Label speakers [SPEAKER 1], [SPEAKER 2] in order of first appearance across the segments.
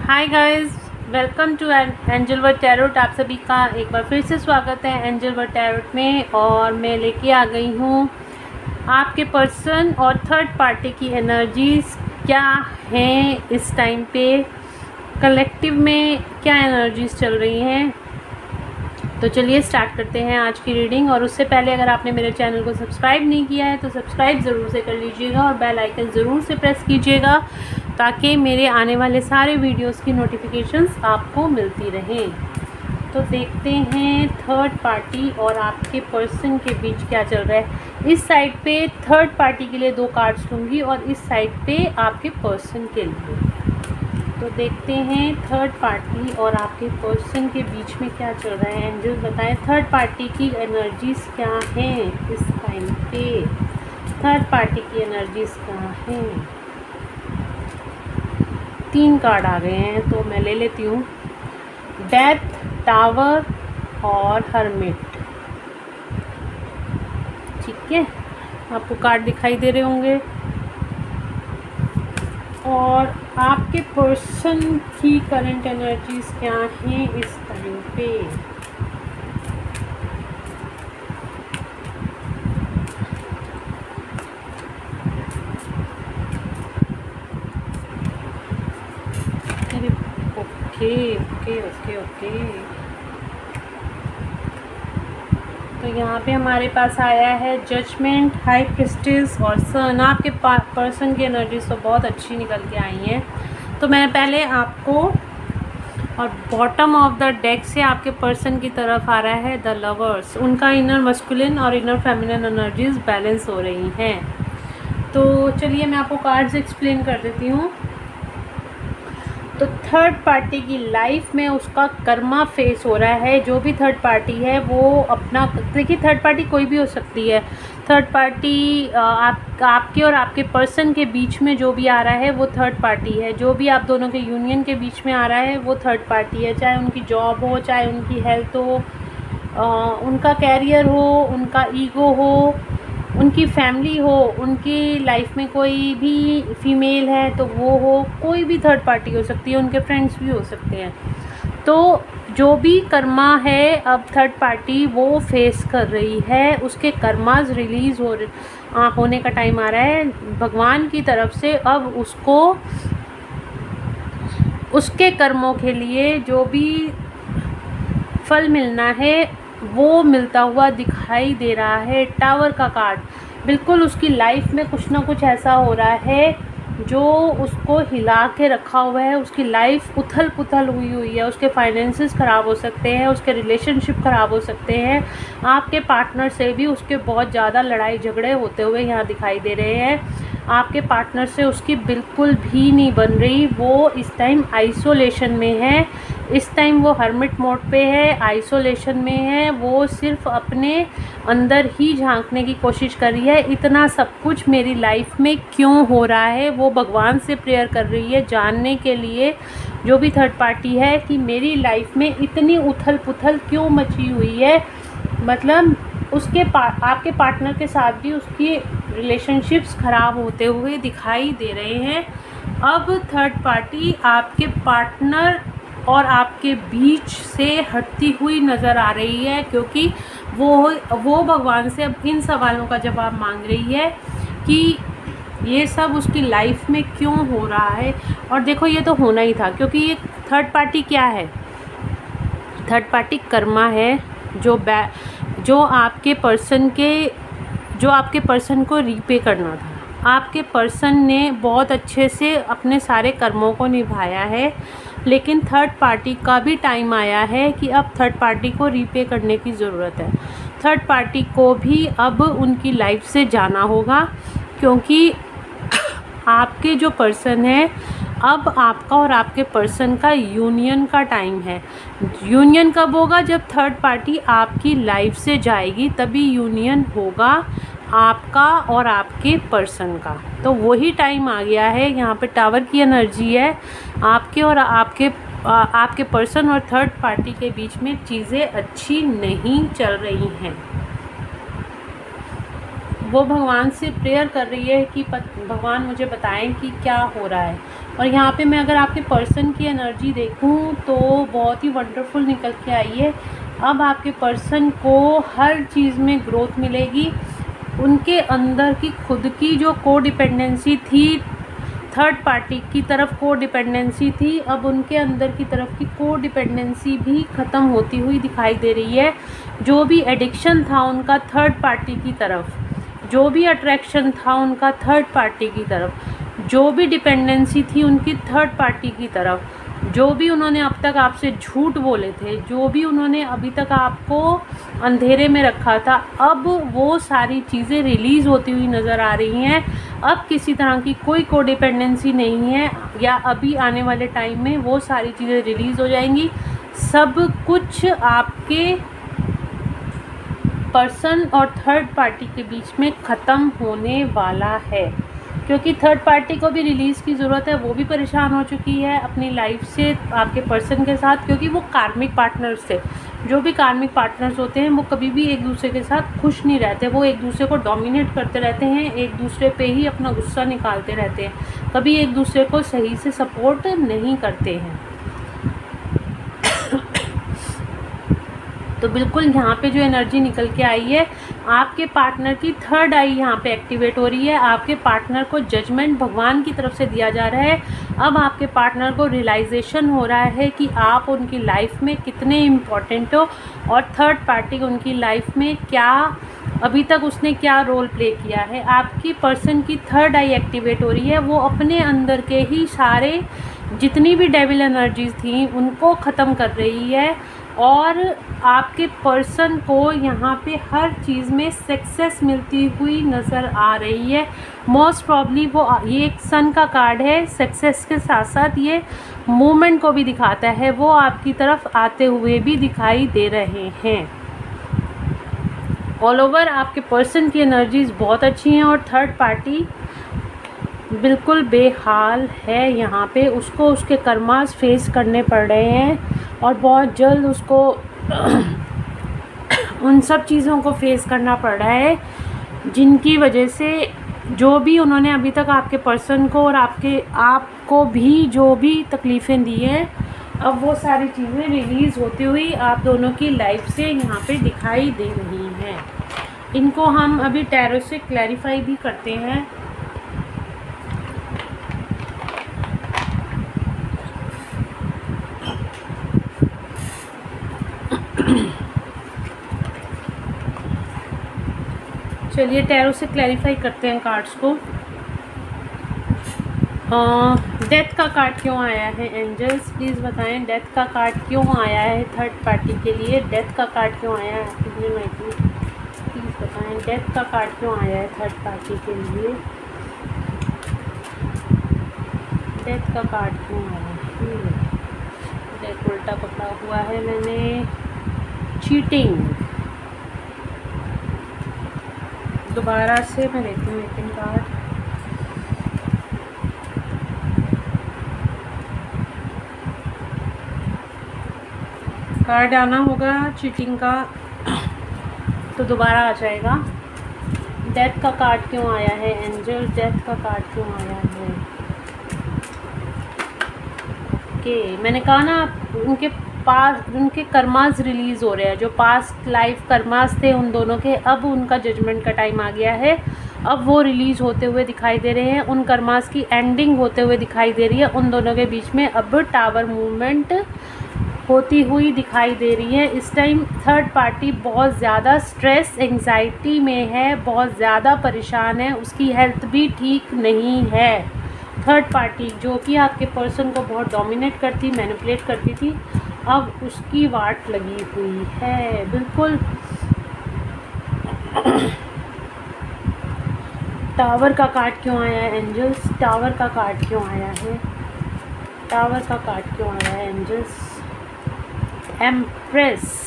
[SPEAKER 1] Hi guys, welcome to angel word tarot. आप सभी का एक बार फिर से स्वागत है एंजल वर्ड टैरोट में। और मैं लेके आ गई हूँ आपके पर्सन और थर्ड पार्टी की एनर्जीज क्या हैं इस टाइम पे, कलेक्टिव में क्या एनर्जीज चल रही हैं। तो चलिए स्टार्ट करते हैं आज की रीडिंग। और उससे पहले अगर आपने मेरे चैनल को सब्सक्राइब नहीं किया है तो सब्सक्राइब ज़रूर से कर लीजिएगा और बेल आइकन ज़रूर से प्रेस कीजिएगा ताकि मेरे आने वाले सारे वीडियोस की नोटिफिकेशंस आपको मिलती रहें। तो देखते हैं थर्ड पार्टी और आपके पर्सन के बीच क्या चल रहा है। इस साइड पे थर्ड पार्टी के लिए 2 कार्ड्स लूँगी और इस साइड पे आपके पर्सन के लिए। तो देखते हैं थर्ड पार्टी और आपके पर्सन के बीच में क्या चल रहा है। एंजल बताएं थर्ड पार्टी की एनर्जीज क्या हैं इस टाइम पे। थर्ड पार्टी की एनर्जीज क्या हैं। 3 कार्ड आ गए हैं तो मैं ले लेती हूँ। डेथ, टावर और हर्मिट। ठीक है, आपको कार्ड दिखाई दे रहे होंगे। और आपके पर्सन की करंट एनर्जीज क्या हैं इस टाइम पे। ओके। तो यहाँ पे हमारे पास आया है जजमेंट, हाई प्रिस्टेस और सन। आपके पर्सन की एनर्जीज तो बहुत अच्छी निकल के आई हैं। तो मैं पहले आपको, और बॉटम ऑफ द डेक से आपके पर्सन की तरफ आ रहा है द लवर्स। उनका इनर मस्कुलिन और इनर फेमिनिन एनर्जीज बैलेंस हो रही हैं। तो चलिए मैं आपको कार्ड्स एक्सप्लेन कर देती हूँ। तो थर्ड पार्टी की लाइफ में उसका कर्मा फेस हो रहा है। जो भी थर्ड पार्टी है वो अपना, देखिए थर्ड पार्टी कोई भी हो सकती है। थर्ड पार्टी आपके और आपके पर्सन के बीच में जो भी आ रहा है वो थर्ड पार्टी है। जो भी आप दोनों के यूनियन के बीच में आ रहा है वो थर्ड पार्टी है। चाहे उनकी जॉब हो, चाहे उनकी हेल्थ हो, उनका कैरियर हो, उनका ईगो हो, उनकी फैमिली हो, उनकी लाइफ में कोई भी फीमेल है तो वो हो, कोई भी थर्ड पार्टी हो सकती है, उनके फ्रेंड्स भी हो सकते हैं। तो जो भी कर्मा है अब थर्ड पार्टी वो फेस कर रही है, उसके कर्मास रिलीज़ होने का टाइम आ रहा है भगवान की तरफ से। अब उसको उसके कर्मों के लिए जो भी फल मिलना है वो मिलता हुआ दिखाई दे रहा है। टावर का कार्ड, बिल्कुल उसकी लाइफ में कुछ ना कुछ ऐसा हो रहा है जो उसको हिला के रखा हुआ है। उसकी लाइफ उथल पुथल हुई है। उसके फाइनेंसेस ख़राब हो सकते हैं, उसके रिलेशनशिप ख़राब हो सकते हैं। आपके पार्टनर से भी उसके बहुत ज़्यादा लड़ाई झगड़े होते हुए यहाँ दिखाई दे रहे हैं। आपके पार्टनर से उसकी बिल्कुल भी नहीं बन रही। वो इस टाइम आइसोलेशन में है। इस टाइम वो हर्मिट मोड पे है, आइसोलेशन में है। वो सिर्फ अपने अंदर ही झांकने की कोशिश कर रही है। इतना सब कुछ मेरी लाइफ में क्यों हो रहा है वो भगवान से प्रेयर कर रही है जानने के लिए, जो भी थर्ड पार्टी है, कि मेरी लाइफ में इतनी उथल पुथल क्यों मची हुई है। मतलब उसके आपके पार्टनर के साथ भी उसकी रिलेशनशिप्स ख़राब होते हुए दिखाई दे रहे हैं। अब थर्ड पार्टी आपके पार्टनर और आपके बीच से हटती हुई नज़र आ रही है, क्योंकि वो भगवान से अब इन सवालों का जवाब मांग रही है कि ये सब उसकी लाइफ में क्यों हो रहा है। और देखो ये तो होना ही था, क्योंकि ये थर्ड पार्टी क्या है, थर्ड पार्टी कर्मा है जो आपके पर्सन को रीपे करना था। आपके पर्सन ने बहुत अच्छे से अपने सारे कर्मों को निभाया है, लेकिन थर्ड पार्टी का भी टाइम आया है कि अब थर्ड पार्टी को रीपे करने की ज़रूरत है। थर्ड पार्टी को भी अब उनकी लाइफ से जाना होगा, क्योंकि आपके जो पर्सन है, अब आपका और आपके पर्सन का यूनियन का टाइम है। यूनियन कब होगा? जब थर्ड पार्टी आपकी लाइफ से जाएगी तभी यूनियन होगा आपका और आपके पर्सन का। तो वही टाइम आ गया है। यहाँ पे टावर की एनर्जी है। आपके और आपके पर्सन और थर्ड पार्टी के बीच में चीज़ें अच्छी नहीं चल रही हैं। वो भगवान से प्रेयर कर रही है कि भगवान मुझे बताएं कि क्या हो रहा है। और यहाँ पे मैं अगर आपके पर्सन की एनर्जी देखूँ तो बहुत ही वंडरफुल निकल के आई है। अब आपके पर्सन को हर चीज़ में ग्रोथ मिलेगी। उनके अंदर की खुद की जो कोडिपेंडेंसी थी, थर्ड पार्टी की तरफ कोडिपेंडेंसी थी, अब उनके अंदर की तरफ की कोडिपेंडेंसी भी ख़त्म होती हुई दिखाई दे रही है। जो भी एडिक्शन था उनका थर्ड पार्टी की तरफ, जो भी अट्रैक्शन था उनका थर्ड पार्टी की तरफ, जो भी डिपेंडेंसी थी उनकी थर्ड पार्टी की तरफ, जो भी उन्होंने अब तक आपसे झूठ बोले थे, जो भी उन्होंने अभी तक आपको अंधेरे में रखा था, अब वो सारी चीज़ें रिलीज़ होती हुई नज़र आ रही हैं। अब किसी तरह की कोई कोडिपेंडेंसी नहीं है, या अभी आने वाले टाइम में वो सारी चीज़ें रिलीज़ हो जाएंगी। सब कुछ आपके पर्सन और थर्ड पार्टी के बीच में ख़त्म होने वाला है, क्योंकि थर्ड पार्टी को भी रिलीज़ की ज़रूरत है। वो भी परेशान हो चुकी है अपनी लाइफ से आपके पर्सन के साथ, क्योंकि वो कार्मिक पार्टनर्स थे। जो भी कार्मिक पार्टनर्स होते हैं वो कभी भी एक दूसरे के साथ खुश नहीं रहते, वो एक दूसरे को डोमिनेट करते रहते हैं, एक दूसरे पे ही अपना गुस्सा निकालते रहते हैं, कभी एक दूसरे को सही से सपोर्ट नहीं करते हैं। तो बिल्कुल यहाँ पे जो एनर्जी निकल के आई है, आपके पार्टनर की थर्ड आई यहाँ पे एक्टिवेट हो रही है। आपके पार्टनर को जजमेंट भगवान की तरफ से दिया जा रहा है। अब आपके पार्टनर को रियलाइजेशन हो रहा है कि आप उनकी लाइफ में कितने इम्पोर्टेंट हो, और थर्ड पार्टी उनकी लाइफ में क्या, अभी तक उसने क्या रोल प्ले किया है। आपकी पर्सन की थर्ड आई एक्टिवेट हो रही है। वो अपने अंदर के ही सारे जितनी भी डेविल एनर्जीज थी उनको ख़त्म कर रही है, और आपके पर्सन को यहाँ पे हर चीज़ में सक्सेस मिलती हुई नज़र आ रही है। मोस्ट प्रॉब्ली वो, ये एक सन का कार्ड है, सक्सेस के साथ साथ ये मूवमेंट को भी दिखाता है। वो आपकी तरफ आते हुए भी दिखाई दे रहे हैं। ऑल ओवर आपके पर्सन की एनर्जीज बहुत अच्छी हैं, और थर्ड पार्टी बिल्कुल बेहाल है। यहाँ पे उसको उसके कर्मास फेस करने पड़ रहे हैं, और बहुत जल्द उसको उन सब चीज़ों को फेस करना पड़ रहा है जिनकी वजह से जो भी उन्होंने अभी तक आपके पर्सन को और आपको भी जो भी तकलीफ़ें दी हैं, अब वो सारी चीज़ें रिलीज़ होती हुई आप दोनों की लाइफ से यहाँ पे दिखाई दे रही हैं। इनको हम अभी टैरो से क्लैरिफाई भी करते हैं। चलिए टैरो से क्लैरिफाई करते हैं कार्ड्स को। डेथ का कार्ड क्यों आया है? एंजल्स प्लीज़ बताएं डेथ का कार्ड क्यों आया है थर्ड पार्टी के लिए। डेथ का कार्ड क्यों आया है? प्लीज़ बताएं डेथ का कार्ड क्यों आया है थर्ड पार्टी के लिए। डेथ का कार्ड क्यों आया है? डेथ उल्टा पकड़ा हुआ है मैंने। चीटिंग। दोबारा से मैं देखती हूँ एक कार्ड। कार्ड आना होगा चीटिंग का, तो दोबारा आ जाएगा। डेथ का कार्ड क्यों आया है एंजल? डेथ का कार्ड क्यों आया है? ओके, मैंने कहा ना उनके पास उनके कर्मास रिलीज़ हो रहे हैं, जो पास्ट लाइफ कर्मास थे उन दोनों के, अब उनका जजमेंट का टाइम आ गया है। अब वो रिलीज़ होते हुए दिखाई दे रहे हैं, उन कर्मास की एंडिंग होते हुए दिखाई दे रही है। उन दोनों के बीच में अब टावर मूवमेंट होती हुई दिखाई दे रही है। इस टाइम थर्ड पार्टी बहुत ज़्यादा स्ट्रेस एंजाइटी में है, बहुत ज़्यादा परेशान है, उसकी हेल्थ भी ठीक नहीं है। थर्ड पार्टी जो कि आपके पर्सन को बहुत डोमिनेट करती, मैनिपुलेट करती थी, अब उसकी वाट लगी हुई है बिल्कुल। टावर का कार्ड क्यों आया है एंजल्स? टावर का कार्ड क्यों आया है? टावर का कार्ड क्यों आया है एंजल्स? एम्प्रेस।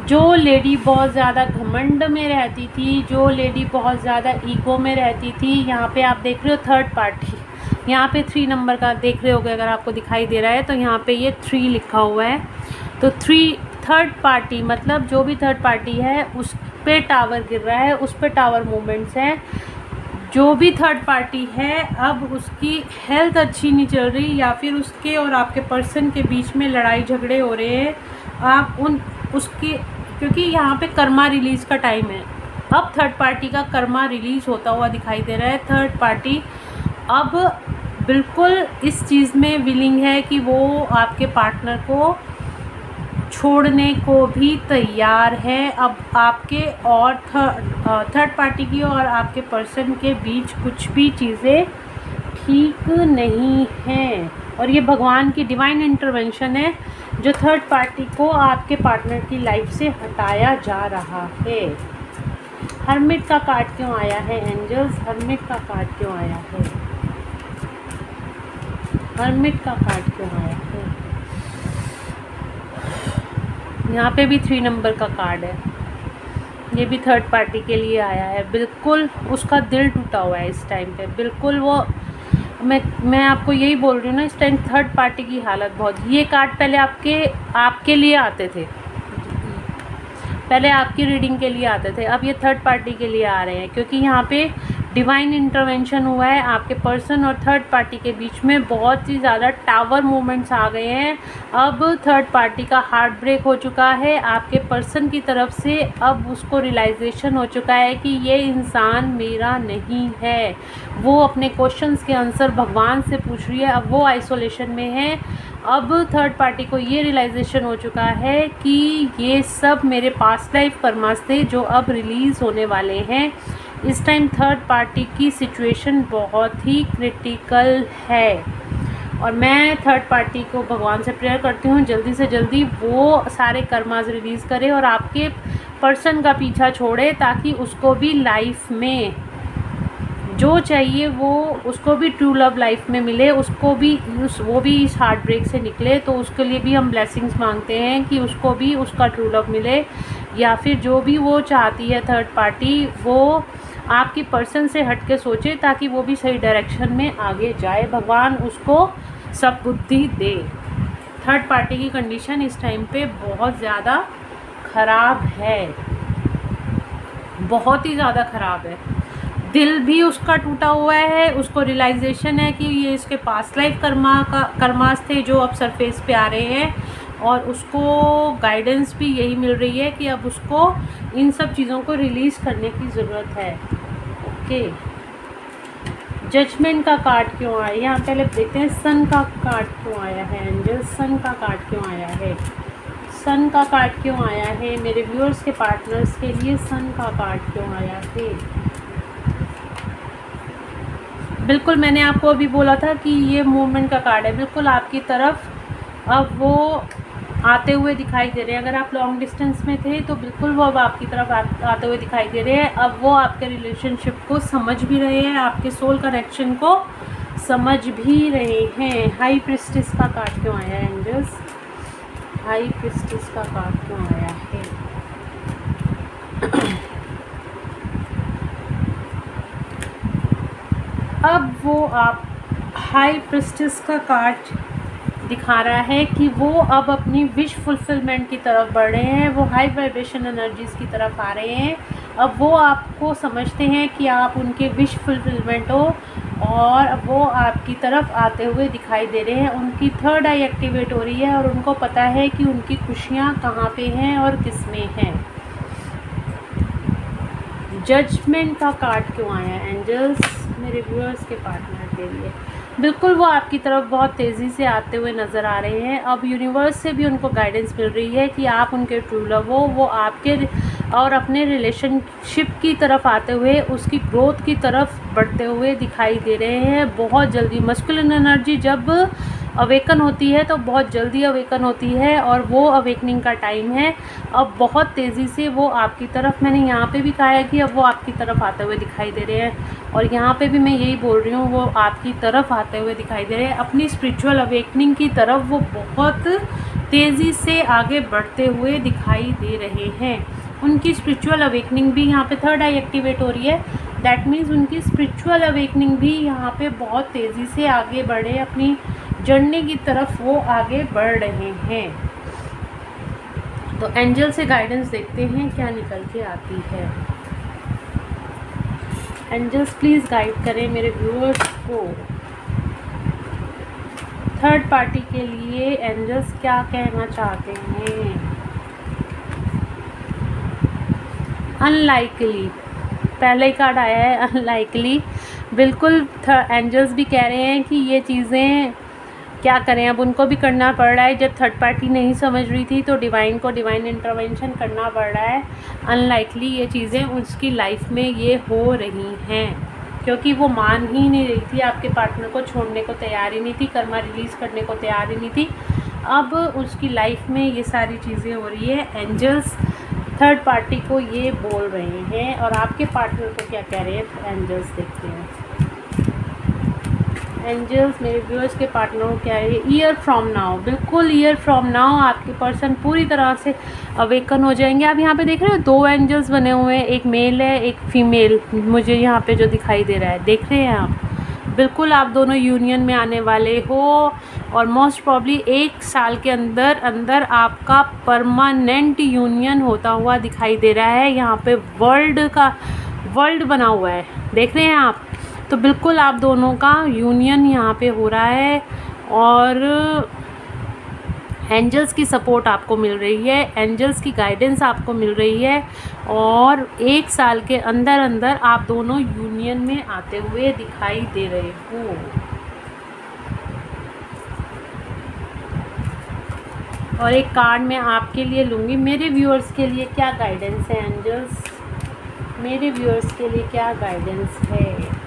[SPEAKER 1] जो लेडी बहुत ज़्यादा घमंड में रहती थी, जो लेडी बहुत ज़्यादा ईगो में रहती थी, यहाँ पे आप देख रहे हो थर्ड पार्टी, यहाँ पे 3 नंबर का देख रहे होगे अगर आपको दिखाई दे रहा है, तो यहाँ पे ये 3 लिखा हुआ है। तो थर्ड पार्टी मतलब जो भी थर्ड पार्टी है पे टावर गिर रहा है, उस पे टावर मूवमेंट्स हैं। जो भी थर्ड पार्टी है अब उसकी हेल्थ अच्छी नहीं चल रही, या फिर उसके और आपके पर्सन के बीच में लड़ाई झगड़े हो रहे हैं। आप उसकी, क्योंकि यहाँ पे कर्मा रिलीज़ का टाइम है, अब थर्ड पार्टी का कर्मा रिलीज़ होता हुआ दिखाई दे रहा है। थर्ड पार्टी अब बिल्कुल इस चीज़ में विलिंग है कि वो आपके पार्टनर को छोड़ने को भी तैयार है। अब आपके और थर्ड पार्टी की और आपके पर्सन के बीच कुछ भी चीज़ें ठीक नहीं हैं, और ये भगवान की डिवाइन इंटरवेंशन है जो थर्ड पार्टी को आपके पार्टनर की लाइफ से हटाया जा रहा है। हर्मिट का कार्ड क्यों आया है एंजल्स? हर्मिट का कार्ड क्यों आया है? हर्मिट का कार्ड क्यों आया है? यहाँ पे भी 3 नंबर का कार्ड है, ये भी थर्ड पार्टी के लिए आया है। बिल्कुल उसका दिल टूटा हुआ है इस टाइम पे, बिल्कुल वो मैं आपको यही बोल रही हूँ ना, इस टाइम थर्ड पार्टी की हालत बहुत। ये कार्ड पहले आपके लिए आते थे, पहले आपकी रीडिंग के लिए आते थे, अब ये थर्ड पार्टी के लिए आ रहे हैं, क्योंकि यहाँ पे डिवाइन इंटरवेंशन हुआ है। आपके पर्सन और थर्ड पार्टी के बीच में बहुत ही ज़्यादा टावर मूवमेंट्स आ गए हैं। अब थर्ड पार्टी का हार्ट ब्रेक हो चुका है आपके पर्सन की तरफ से। अब उसको रियलाइजेशन हो चुका है कि ये इंसान मेरा नहीं है। वो अपने क्वेश्चंस के आंसर भगवान से पूछ रही है, अब वो आइसोलेशन में है। अब थर्ड पार्टी को ये रियलाइजेशन हो चुका है कि ये सब मेरे पास्ट लाइफ कर्मास थे जो अब रिलीज़ होने वाले हैं। इस टाइम थर्ड पार्टी की सिचुएशन बहुत ही क्रिटिकल है, और मैं थर्ड पार्टी को भगवान से प्रेयर करती हूँ जल्दी से जल्दी वो सारे कर्मास रिलीज़ करे और आपके पर्सन का पीछा छोड़े, ताकि उसको भी लाइफ में जो चाहिए वो उसको भी ट्रू लव लाइफ में मिले, उसको भी वो भी इस हार्ट ब्रेक से निकले। तो उसके लिए भी हम ब्लेसिंग्स मांगते हैं कि उसको भी उसका ट्रू लव मिले, या फिर जो भी वो चाहती है थर्ड पार्टी वो आपकी पर्सन से हट के सोचे, ताकि वो भी सही डायरेक्शन में आगे जाए। भगवान उसको सब बुद्धि दे। थर्ड पार्टी की कंडीशन इस टाइम पे बहुत ज़्यादा ख़राब है, बहुत ही ज़्यादा ख़राब है। दिल भी उसका टूटा हुआ है, उसको रियलाइजेशन है कि ये इसके पास्ट लाइफ कर्मास थे जो अब सरफेस पे आ रहे हैं, और उसको गाइडेंस भी यही मिल रही है कि अब उसको इन सब चीज़ों को रिलीज़ करने की ज़रूरत है। ओके, जजमेंट का कार्ड क्यों आया? यहाँ पहले देखते हैं सन का कार्ड क्यों आया है एंजल। सन का कार्ड क्यों आया है? सन का कार्ड क्यों आया है मेरे व्यूअर्स के पार्टनर्स के लिए? सन का कार्ड क्यों आया है? बिल्कुल मैंने आपको अभी बोला था कि ये मूवमेंट का कार्ड है, बिल्कुल आपकी तरफ अब वो आते हुए दिखाई दे रहे हैं। अगर आप लॉन्ग डिस्टेंस में थे तो बिल्कुल वो अब आपकी तरफ आते हुए दिखाई दे रहे हैं। अब वो आपके रिलेशनशिप को समझ भी रहे हैं, आपके सोल कनेक्शन को समझ भी रहे हैं। हाई प्रिस्टेस का कार्ड क्यों आया है एंजल्स? हाई प्रिस्टेस का कार्ड क्यों आया है? अब वो आप हाई प्रिस्टेस का कार्ड दिखा रहा है कि वो अब अपनी विश फुलफिलमेंट की तरफ बढ़ रहे हैं, वो हाई वाइब्रेशन एनर्जीज़ की तरफ आ रहे हैं। अब वो आपको समझते हैं कि आप उनके विश फुलफिलमेंट हो, और अब वो आपकी तरफ आते हुए दिखाई दे रहे हैं। उनकी थर्ड आई एक्टिवेट हो रही है, और उनको पता है कि उनकी खुशियाँ कहाँ पे हैं और किस में हैं। जजमेंट का कार्ड क्यों आया एंजल्स मेरे व्यूअर्स के पार्टनर के लिए? बिल्कुल वो आपकी तरफ बहुत तेज़ी से आते हुए नज़र आ रहे हैं। अब यूनिवर्स से भी उनको गाइडेंस मिल रही है कि आप उनके ट्रू लव हो, वो आपके और अपने रिलेशनशिप की तरफ आते हुए उसकी ग्रोथ की तरफ बढ़ते हुए दिखाई दे रहे हैं बहुत जल्दी। मस्कुलिन एनर्जी जब अवेकन होती है तो बहुत जल्दी अवेकन होती है, और वो अवेकनिंग का टाइम है। अब बहुत तेज़ी से वो आपकी तरफ, मैंने यहाँ पे भी कहा है कि अब वो आपकी तरफ आते हुए दिखाई दे रहे हैं, और यहाँ पे भी मैं यही बोल रही हूँ, वो आपकी तरफ आते हुए दिखाई दे रहे हैं। अपनी स्पिरिचुअल अवेकनिंग की तरफ वो बहुत तेज़ी से आगे बढ़ते हुए दिखाई दे रहे हैं। उनकी स्पिरिचुअल अवेकनिंग भी यहाँ पे थर्ड आई एक्टिवेट हो रही है। दैट मीन्स उनकी स्पिरिचुअल अवेकनिंग भी यहाँ पे बहुत तेज़ी से आगे बढ़े, अपनी जर्नी की तरफ वो आगे बढ़ रहे हैं। तो एंजल से गाइडेंस देखते हैं क्या निकल के आती है। एंजल्स प्लीज़ गाइड करें मेरे व्यूअर्स को। थर्ड पार्टी के लिए एंजल्स क्या कहना चाहते हैं। अनलाइकली, पहले ही कार्ड आया है अनलाइकली। बिल्कुल एंजल्स भी कह रहे हैं कि ये चीज़ें क्या करें, अब उनको भी करना पड़ रहा है। जब थर्ड पार्टी नहीं समझ रही थी तो डिवाइन को डिवाइन इंटरवेंशन करना पड़ रहा है। अनलाइकली ये चीज़ें उसकी लाइफ में ये हो रही हैं, क्योंकि वो मान ही नहीं रही थी, आपके पार्टनर को छोड़ने को तैयार ही नहीं थी, कर्मा रिलीज़ करने को तैयार ही नहीं थी। अब उसकी लाइफ में ये सारी चीज़ें हो रही है। एंजल्स थर्ड पार्टी को ये बोल रहे हैं, और आपके पार्टनर को क्या कह रहे हैं एंजल्स देखते हैं। एंजल्स मेरे व्यूअर्स के पार्टनर को क्या है। ईयर फ्रॉम नाउ, बिल्कुल ईयर फ्रॉम नाउ आपके पर्सन पूरी तरह से अवेकन हो जाएंगे। आप यहाँ पे देख रहे हो 2 एंजल्स बने हुए हैं, एक मेल है एक फीमेल, मुझे यहाँ पे जो दिखाई दे रहा है, देख रहे हैं आप। बिल्कुल आप दोनों यूनियन में आने वाले हो, और मोस्ट प्रॉब्ली 1 साल के अंदर अंदर आपका परमानेंट यूनियन होता हुआ दिखाई दे रहा है। यहाँ पे वर्ल्ड बना हुआ है, देख रहे हैं आप। तो बिल्कुल आप दोनों का यूनियन यहाँ पे हो रहा है, और एंजल्स की सपोर्ट आपको मिल रही है, एंजल्स की गाइडेंस आपको मिल रही है, और 1 साल के अंदर अंदर आप दोनों यूनियन में आते हुए दिखाई दे रहे हो। और एक कार्ड मैं आपके लिए लूँगी। मेरे व्यूअर्स के लिए क्या गाइडेंस है एंजल्स, मेरे व्यूअर्स के लिए क्या गाइडेंस है,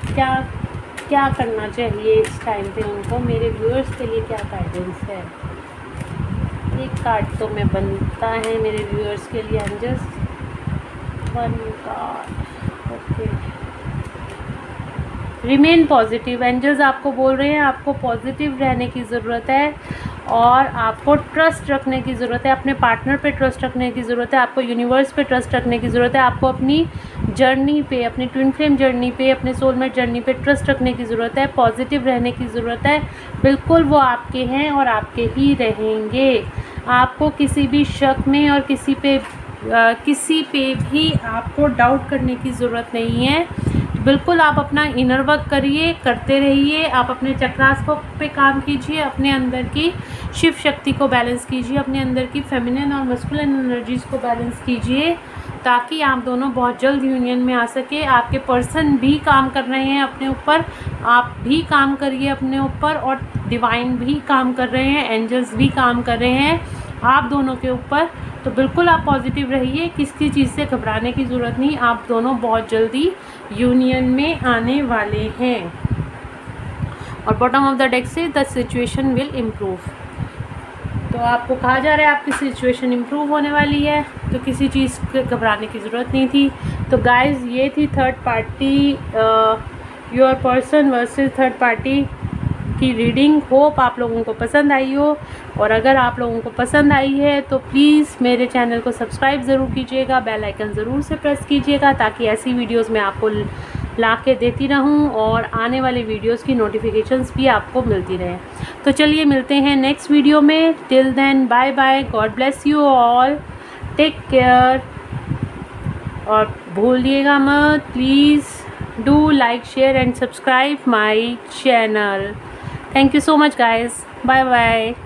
[SPEAKER 1] क्या करना चाहिए इस टाइम पे उनको, मेरे व्यूअर्स के लिए क्या गाइडेंस है। एक कार्ड तो मैं बनता है मेरे व्यूअर्स के लिए angels, 1 card, okay. Remain positive, angels आपको बोल रहे हैं आपको पॉजिटिव रहने की ज़रूरत है, और आपको ट्रस्ट रखने की ज़रूरत है, अपने पार्टनर पे ट्रस्ट रखने की ज़रूरत है, आपको यूनिवर्स पे ट्रस्ट रखने की ज़रूरत है, आपको अपनी जर्नी पे, अपनी ट्विन फ्लेम जर्नी पे, अपने सोलमेट जर्नी पे ट्रस्ट रखने की ज़रूरत है, पॉजिटिव रहने की ज़रूरत है। बिल्कुल वो आपके हैं और आपके ही रहेंगे। आपको किसी भी शक में और किसी पे भी आपको डाउट करने की ज़रूरत नहीं है। बिल्कुल आप अपना इनर वर्क करिए, करते रहिए, आप अपने चक्रास को पे काम कीजिए, अपने अंदर की शिव शक्ति को बैलेंस कीजिए, अपने अंदर की फेमिनिन और मस्कुलिन एनर्जीज़ को बैलेंस कीजिए, ताकि आप दोनों बहुत जल्द यूनियन में आ सके। आपके पर्सन भी काम कर रहे हैं अपने ऊपर, आप भी काम करिए अपने ऊपर, और डिवाइन भी काम कर रहे हैं, एंजल्स भी काम कर रहे हैं आप दोनों के ऊपर। तो बिल्कुल आप पॉजिटिव रहिए, किसी चीज़ से घबराने की ज़रूरत नहीं, आप दोनों बहुत जल्दी यूनियन में आने वाले हैं। और बॉटम ऑफ द डेक से द सिचुएशन विल इम्प्रूव, तो आपको कहा जा रहा है आपकी सिचुएशन इम्प्रूव होने वाली है, तो किसी चीज़ के घबराने की ज़रूरत नहीं थी। तो गाइज़ ये थी third party, your person versus third party की रीडिंग। होप आप लोगों को पसंद आई हो, और अगर आप लोगों को पसंद आई है तो प्लीज़ मेरे चैनल को सब्सक्राइब ज़रूर कीजिएगा, बेल आइकन ज़रूर से प्रेस कीजिएगा, ताकि ऐसी वीडियोस मैं आपको ला के देती रहूं, और आने वाले वीडियोस की नोटिफिकेशंस भी आपको मिलती रहें। तो चलिए मिलते हैं नेक्स्ट वीडियो में। Till then bye bye, God bless you all, take care, और भूलिएगा मत please do like share and subscribe my channel. Thank you so much guys. Bye bye.